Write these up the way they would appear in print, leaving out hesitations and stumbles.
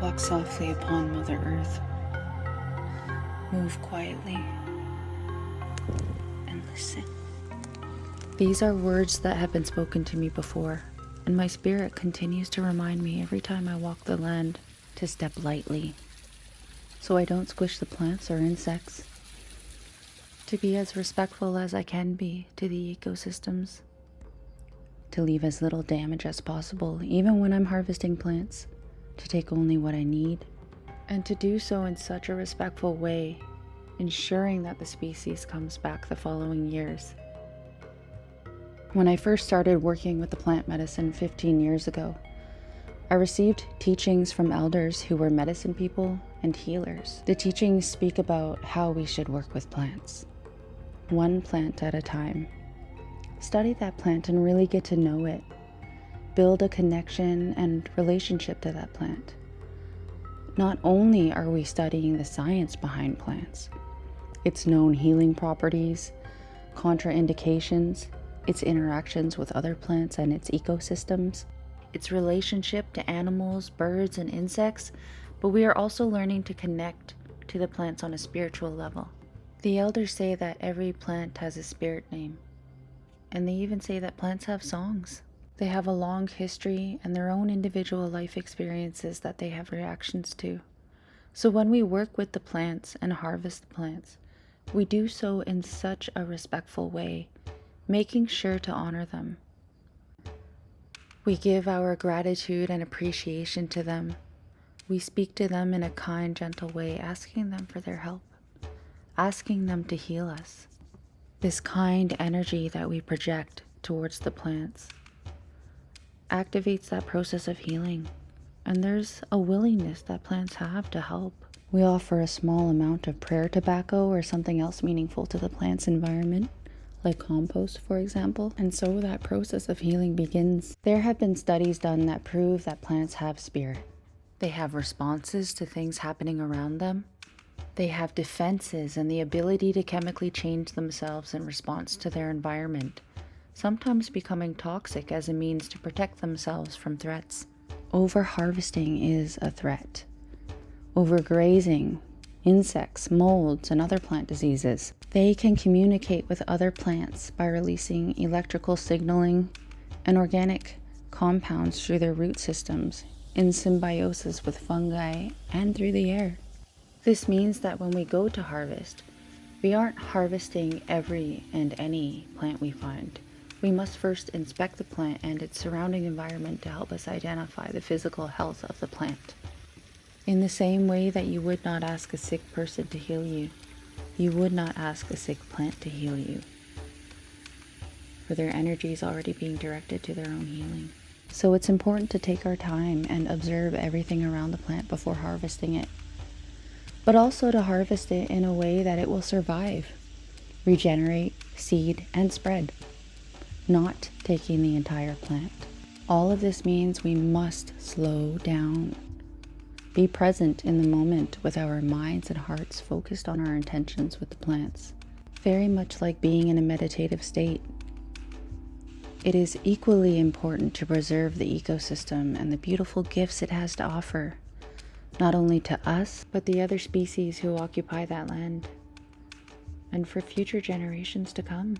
Walk softly upon Mother Earth. Move quietly and listen. These are words that have been spoken to me before, and my spirit continues to remind me every time I walk the land to step lightly, so I don't squish the plants or insects, to be as respectful as I can be to the ecosystems, to leave as little damage as possible, even when I'm harvesting plants, to take only what I need, and to do so in such a respectful way, ensuring that the species comes back the following years. When I first started working with the plant medicine 15 years ago, I received teachings from elders who were medicine people and healers. The teachings speak about how we should work with plants, one plant at a time. Study that plant and really get to know it. Build a connection and relationship to that plant. Not only are we studying the science behind plants, its known healing properties, contraindications, its interactions with other plants and its ecosystems, its relationship to animals, birds, and insects, but we are also learning to connect to the plants on a spiritual level. The elders say that every plant has a spirit name, and they even say that plants have songs. They have a long history and their own individual life experiences that they have reactions to. So when we work with the plants and harvest the plants, we do so in such a respectful way, making sure to honor them. We give our gratitude and appreciation to them. We speak to them in a kind, gentle way, asking them for their help, asking them to heal us. This kind energy that we project towards the plants activates that process of healing, and there's a willingness that plants have to help. We offer a small amount of prayer tobacco or something else meaningful to the plant's environment, like compost, for example, and so that process of healing begins. There have been studies done that prove that plants have spirit. They have responses to things happening around them. They have defenses and the ability to chemically change themselves in response to their environment, sometimes becoming toxic as a means to protect themselves from threats. Over-harvesting is a threat. Overgrazing, insects, molds, and other plant diseases. They can communicate with other plants by releasing electrical signaling and organic compounds through their root systems in symbiosis with fungi and through the air. This means that when we go to harvest, we aren't harvesting every and any plant we find. We must first inspect the plant and its surrounding environment to help us identify the physical health of the plant. In the same way that you would not ask a sick person to heal you, you would not ask a sick plant to heal you, for their energy is already being directed to their own healing. So it's important to take our time and observe everything around the plant before harvesting it, but also to harvest it in a way that it will survive, regenerate, seed, and spread, not taking the entire plant. All of this means we must slow down, be present in the moment with our minds and hearts focused on our intentions with the plants, very much like being in a meditative state. It is equally important to preserve the ecosystem and the beautiful gifts it has to offer, not only to us, but the other species who occupy that land, and for future generations to come.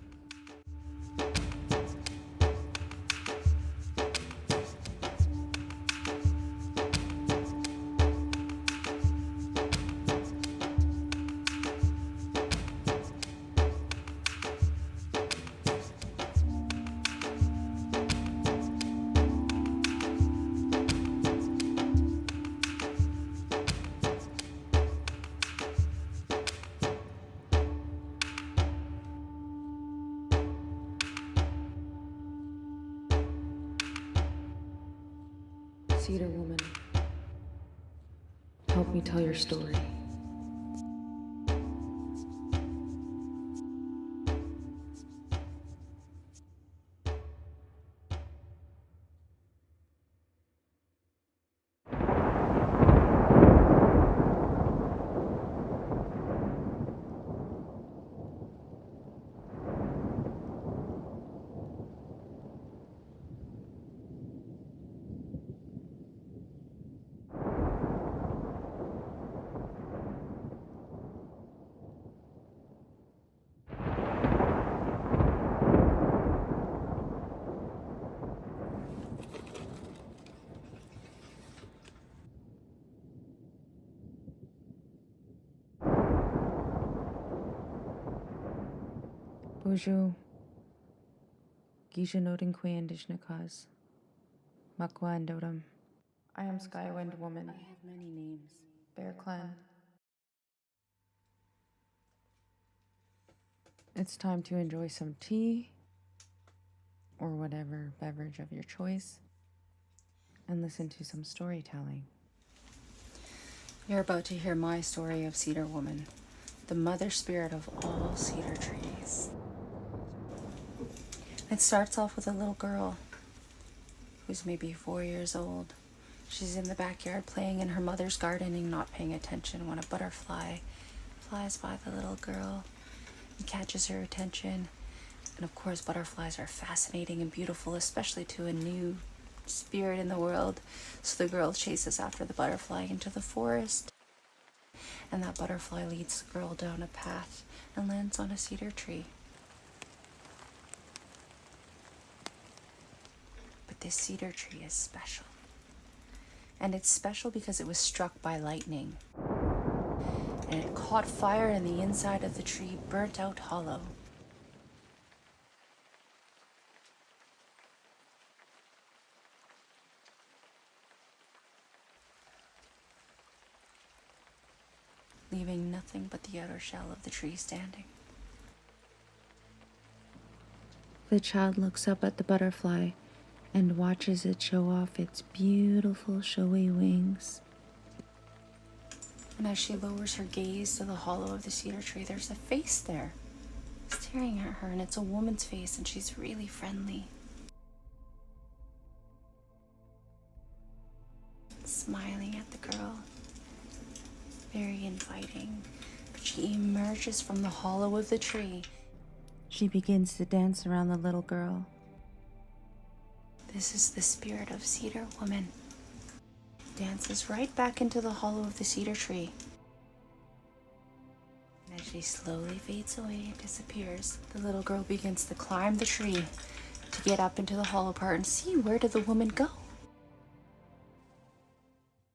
Cedar Woman, help me tell your story. Bonjour. Gisha Nodin Kwe Indigenous. Makwa Ndodam. I am Skywind Woman. I have many names. Bear Clan. It's time to enjoy some tea or whatever beverage of your choice and listen to some storytelling. You're about to hear my story of Cedar Woman, the mother spirit of all cedar trees. It starts off with a little girl who's maybe 4 years old. She's in the backyard playing in her mother's gardening, not paying attention when a butterfly flies by the little girl and catches her attention. And of course, butterflies are fascinating and beautiful, especially to a new spirit in the world. So the girl chases after the butterfly into the forest, and that butterfly leads the girl down a path and lands on a cedar tree. But this cedar tree is special. And it's special because it was struck by lightning. And it caught fire and the inside of the tree burnt out hollow. Leaving nothing but the outer shell of the tree standing. The child looks up at the butterfly and watches it show off its beautiful showy wings. And as she lowers her gaze to the hollow of the cedar tree, there's a face there, staring at her, and it's a woman's face, and she's really friendly. Smiling at the girl, very inviting. But she emerges from the hollow of the tree. She begins to dance around the little girl. This is the spirit of Cedar Woman. Dances right back into the hollow of the cedar tree. And as she slowly fades away and disappears, the little girl begins to climb the tree to get up into the hollow part and see where did the woman go.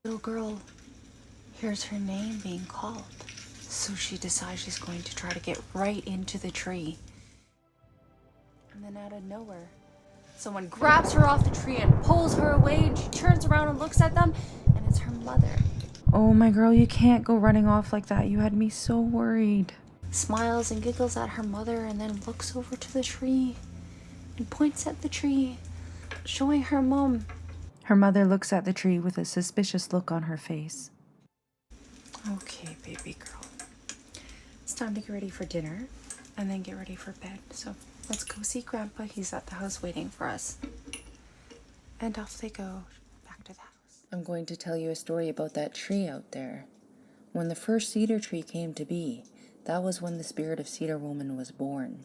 The little girl hears her name being called, so she decides she's going to try to get right into the tree. And then out of nowhere, someone grabs her off the tree and pulls her away, and she turns around and looks at them, and it's her mother. Oh, my girl, you can't go running off like that. You had me so worried. Smiles and giggles at her mother, and then looks over to the tree and points at the tree, showing her mom. Her mother looks at the tree with a suspicious look on her face. Okay, baby girl. It's time to get ready for dinner and then get ready for bed. So let's go see Grandpa. He's at the house waiting for us. And off they go back to the house. I'm going to tell you a story about that tree out there. When the first cedar tree came to be, that was when the spirit of Cedar Woman was born.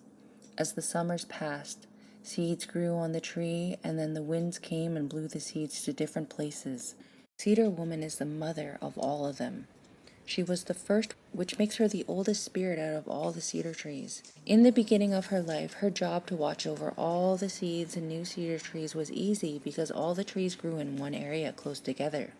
As the summers passed, seeds grew on the tree, and then the winds came and blew the seeds to different places. Cedar Woman is the mother of all of them. She was the first, which makes her the oldest spirit out of all the cedar trees. In the beginning of her life, her job to watch over all the seeds and new cedar trees was easy because all the trees grew in one area close together.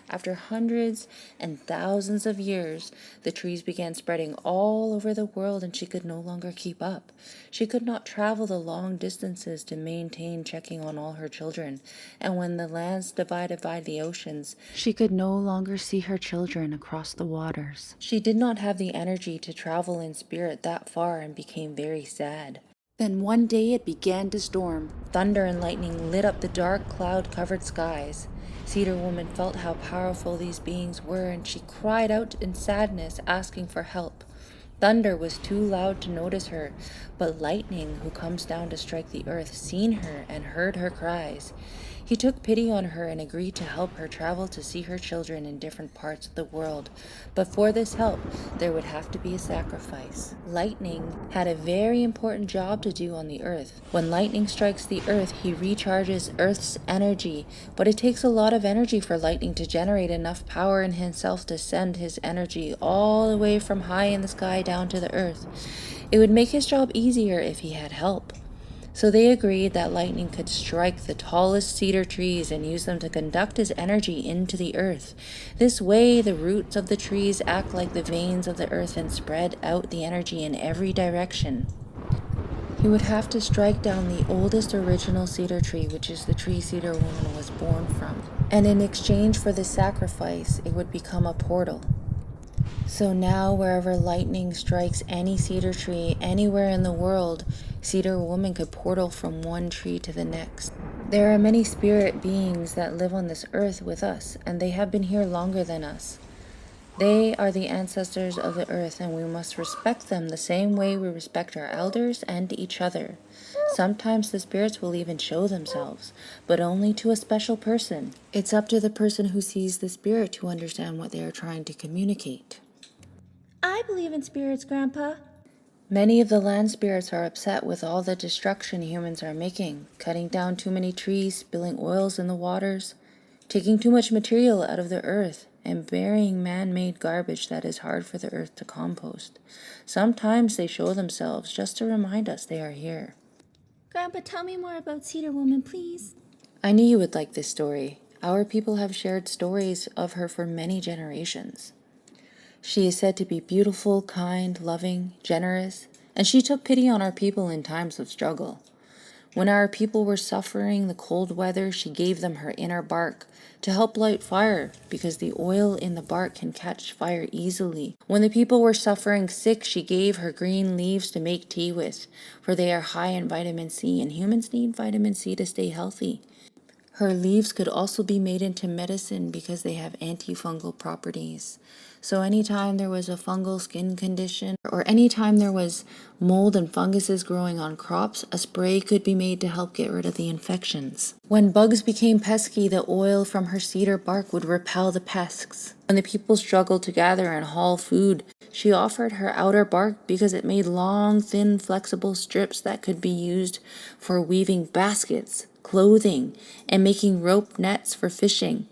After hundreds and thousands of years, the trees began spreading all over the world, and she could no longer keep up. She could not travel the long distances to maintain checking on all her children, and when the lands divided by the oceans, she could no longer see her children across the waters. She did not have the energy to travel in spirit that far and became very sad. Then one day it began to storm. Thunder and lightning lit up the dark cloud-covered skies. Cedar Woman felt how powerful these beings were, and she cried out in sadness, asking for help. Thunder was too loud to notice her, but Lightning, who comes down to strike the earth, seen her and heard her cries. He took pity on her and agreed to help her travel to see her children in different parts of the world. But for this help, there would have to be a sacrifice. Lightning had a very important job to do on the earth. When lightning strikes the earth, he recharges Earth's energy, but it takes a lot of energy for Lightning to generate enough power in himself to send his energy all the way from high in the sky down to the earth. It would make his job easier if he had help. So they agreed that Lightning could strike the tallest cedar trees and use them to conduct his energy into the earth. This way, the roots of the trees act like the veins of the earth and spread out the energy in every direction. He would have to strike down the oldest original cedar tree, which is the tree Cedar Woman was born from. And in exchange for this sacrifice, it would become a portal. So now, wherever lightning strikes any cedar tree anywhere in the world, Cedar Woman could portal from one tree to the next. There are many spirit beings that live on this earth with us, and they have been here longer than us. They are the ancestors of the earth, and we must respect them the same way we respect our elders and each other. Sometimes the spirits will even show themselves, but only to a special person. It's up to the person who sees the spirit to understand what they are trying to communicate. I believe in spirits, Grandpa. Many of the land spirits are upset with all the destruction humans are making, cutting down too many trees, spilling oils in the waters, taking too much material out of the earth, and burying man-made garbage that is hard for the earth to compost. Sometimes they show themselves just to remind us they are here. Grandpa, tell me more about Cedar Woman, please. I knew you would like this story. Our people have shared stories of her for many generations. She is said to be beautiful, kind, loving, generous, and she took pity on our people in times of struggle. When our people were suffering the cold weather, she gave them her inner bark to help light fire, because the oil in the bark can catch fire easily. When the people were suffering sick, she gave her green leaves to make tea with, for they are high in vitamin C, and humans need vitamin C to stay healthy. Her leaves could also be made into medicine because they have antifungal properties. So anytime there was a fungal skin condition, or anytime there was mold and funguses growing on crops, a spray could be made to help get rid of the infections. When bugs became pesky, the oil from her cedar bark would repel the pests. When the people struggled to gather and haul food, she offered her outer bark because it made long, thin, flexible strips that could be used for weaving baskets, clothing, and making rope nets for fishing.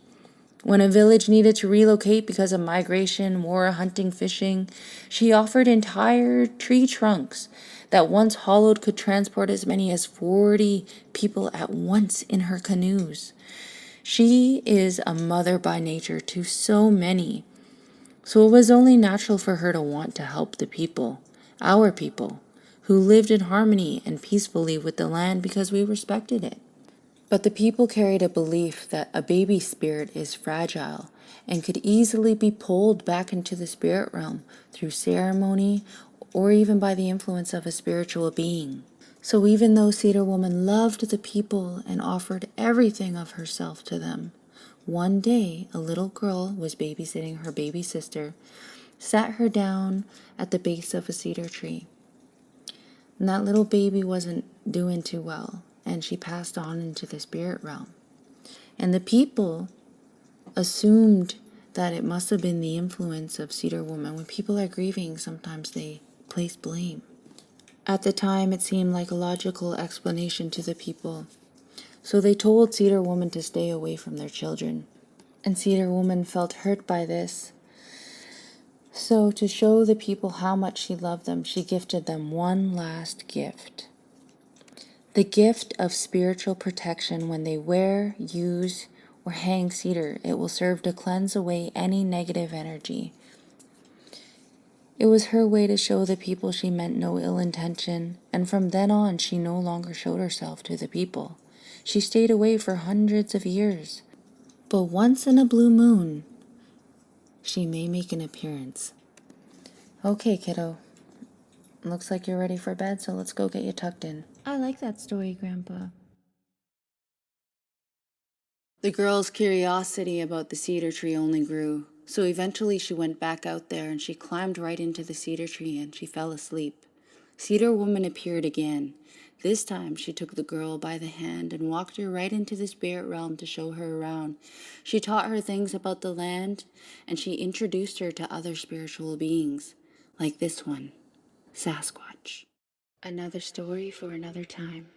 When a village needed to relocate because of migration, war, hunting, fishing, she offered entire tree trunks that once hollowed could transport as many as 40 people at once in her canoes. She is a mother by nature to so many, so it was only natural for her to want to help the people, our people, who lived in harmony and peacefully with the land because we respected it. But the people carried a belief that a baby spirit is fragile and could easily be pulled back into the spirit realm through ceremony or even by the influence of a spiritual being. So even though Cedar Woman loved the people and offered everything of herself to them, one day a little girl was babysitting her baby sister, sat her down at the base of a cedar tree. And that little baby wasn't doing too well, and she passed on into the spirit realm. And the people assumed that it must have been the influence of Cedar Woman. When people are grieving, sometimes they place blame. At the time, it seemed like a logical explanation to the people. So they told Cedar Woman to stay away from their children. And Cedar Woman felt hurt by this. So to show the people how much she loved them, she gifted them one last gift. The gift of spiritual protection. When they wear, use, or hang cedar, it will serve to cleanse away any negative energy. It was her way to show the people she meant no ill intention, and from then on she no longer showed herself to the people. She stayed away for hundreds of years. But once in a blue moon, she may make an appearance. Okay, kiddo. Looks like you're ready for bed, so let's go get you tucked in. I like that story, Grandpa. The girl's curiosity about the cedar tree only grew, so eventually she went back out there and she climbed right into the cedar tree and she fell asleep. Cedar Woman appeared again. This time she took the girl by the hand and walked her right into the spirit realm to show her around. She taught her things about the land and she introduced her to other spiritual beings, like this one, Sasquatch. Another story for another time.